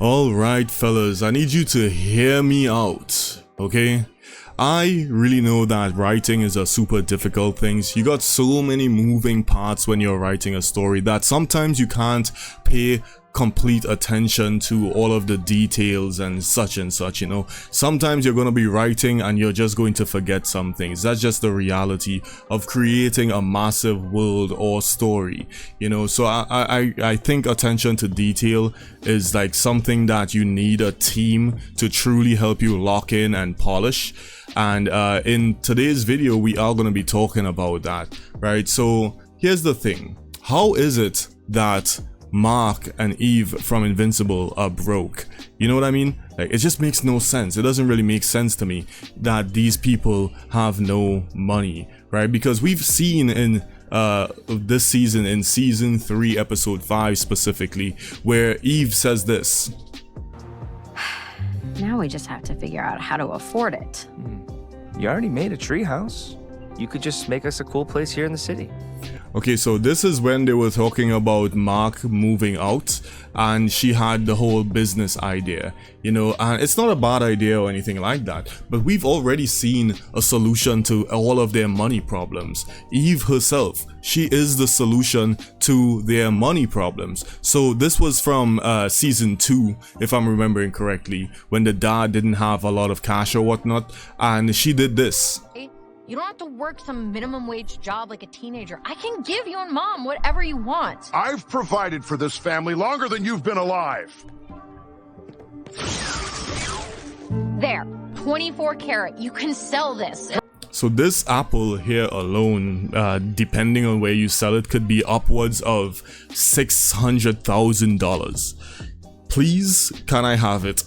Alright fellas, I need you to hear me out, okay? I really know that writing is a super difficult thing. You got so many moving parts when you're writing a story that sometimes you can't pay complete attention to all of the details and such, you know. Sometimes you're going to be writing and you're just going to forget some things. That's just the reality of creating a massive world or story, you know. So I think attention to detail is like something that you need a team to truly help you lock in and polish. And in today's video we are going to be talking about that, right? So here's the thing. How is it that Mark and Eve from Invincible are broke? You know what I mean? Like, it just makes no sense. It doesn't really make sense to me that these people have no money, right? Because we've seen in this season, in season 3 episode 5 specifically, where Eve says this. Now we just have to figure out how to afford it. You already made a treehouse. You could just make us a cool place here in the city. Okay, so this is when they were talking about Mark moving out and she had the whole business idea, you know, and it's not a bad idea or anything like that, but we've already seen a solution to all of their money problems. Eve herself, she is the solution to their money problems. So this was from season 2, if I'm remembering correctly, when the dad didn't have a lot of cash or whatnot, and she did this. You don't have to work some minimum wage job like a teenager. I can give you and Mom whatever you want. I've provided for this family longer than you've been alive. There, 24 karat. You can sell this. So this apple here alone, depending on where you sell it, could be upwards of $600,000. Please, can I have it?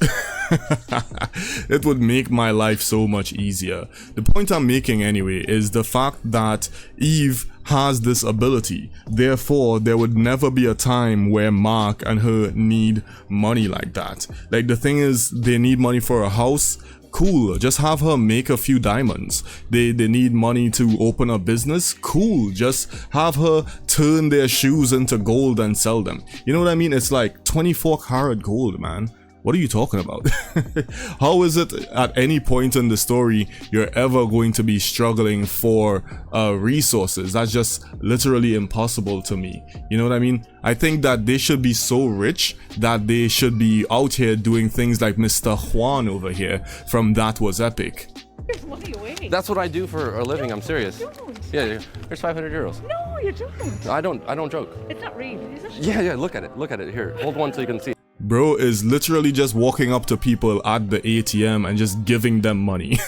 It would make my life so much easier. The point I'm making anyway is the fact that Eve has this ability. Therefore, there would never be a time where Mark and her need money like that. Like, the thing is, they need money for a house. Cool, just have her make a few diamonds. They need money to open a business. Cool, just have her turn their shoes into gold and sell them. You know what I mean? It's like 24 karat gold, man. What are you talking about? How is it at any point in the story you're ever going to be struggling for resources? That's just literally impossible to me. You know what I mean? I think that they should be so rich that they should be out here doing things like Mr. Juan over here from That Was Epic. There's money away. That's what I do for a living. I'm serious. Don't. Yeah, there's 500 euros. No, you don't. I don't joke. It's not real, is it? Yeah, look at it. Look at it. Here, hold one so you can see. Bro is literally just walking up to people at the ATM and just giving them money.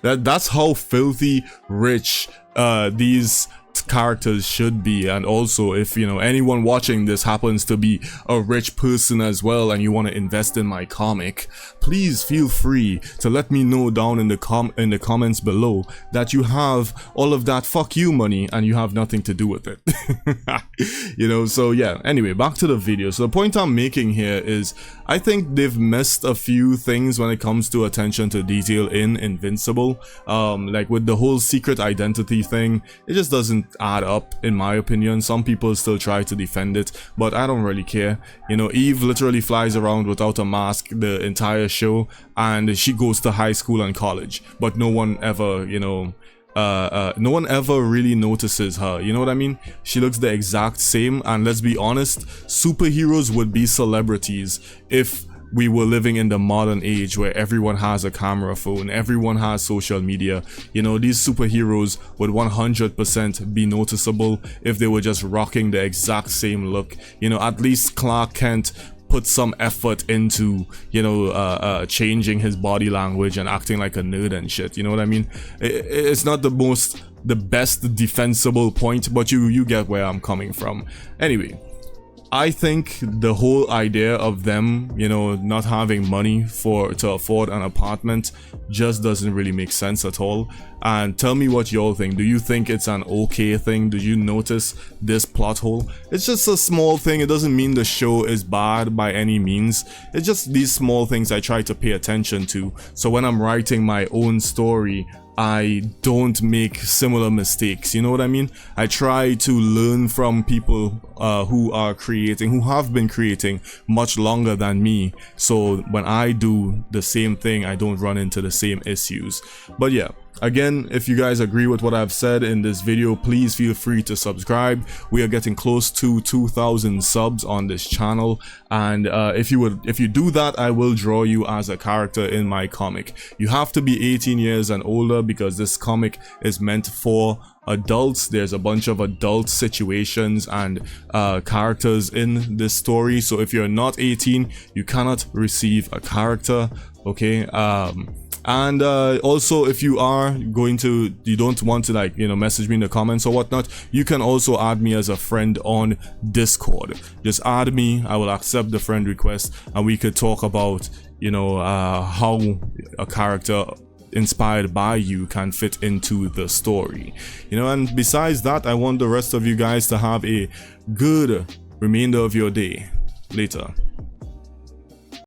That's how filthy rich these characters should be. And also, if you know anyone watching this happens to be a rich person as well and you want to invest in my comic, please feel free to let me know down in the comments below that you have all of that fuck you money and you have nothing to do with it. You know, so yeah, anyway, back to the video. So the point I'm making here is I think they've missed a few things when it comes to attention to detail in Invincible. Like with the whole secret identity thing, it just doesn't add up in my opinion. Some people still try to defend it, but I don't really care. You know, Eve literally flies around without a mask the entire show, and she goes to high school and college, but no one ever, you know, no one ever really notices her. You know what I mean? She looks the exact same, and let's be honest, superheroes would be celebrities if we were living in the modern age where everyone has a camera phone, everyone has social media. You know, these superheroes would 100% be noticeable if they were just rocking the exact same look. You know, at least Clark Kent put some effort into, you know, changing his body language and acting like a nerd and shit. You know what I mean? It's not the best defensible point, but you get where I'm coming from. Anyway, I think the whole idea of them, you know, not having money to afford an apartment just doesn't really make sense at all. And tell me what y'all think. Do you think it's an okay thing? Do you notice this plot hole? It's just a small thing. It doesn't mean the show is bad by any means. It's just these small things I try to pay attention to. So when I'm writing my own story, I don't make similar mistakes. You know what I mean? I try to learn from people who have been creating much longer than me, so when I do the same thing, I don't run into the same issues. But yeah, again, if you guys agree with what I've said in this video, please feel free to subscribe. We are getting close to 2,000 subs on this channel, and if you do that, I will draw you as a character in my comic. You have to be 18 years and older because this comic is meant for adults. There's a bunch of adult situations and characters in this story, so if you're not 18, you cannot receive a character, okay? And also, if you don't want to, like, you know, message me in the comments or whatnot, you can also add me as a friend on Discord. Just add me, I will accept the friend request, and we could talk about, you know, how a character inspired by you can fit into the story, you know. And besides that, I want the rest of you guys to have a good remainder of your day. Later.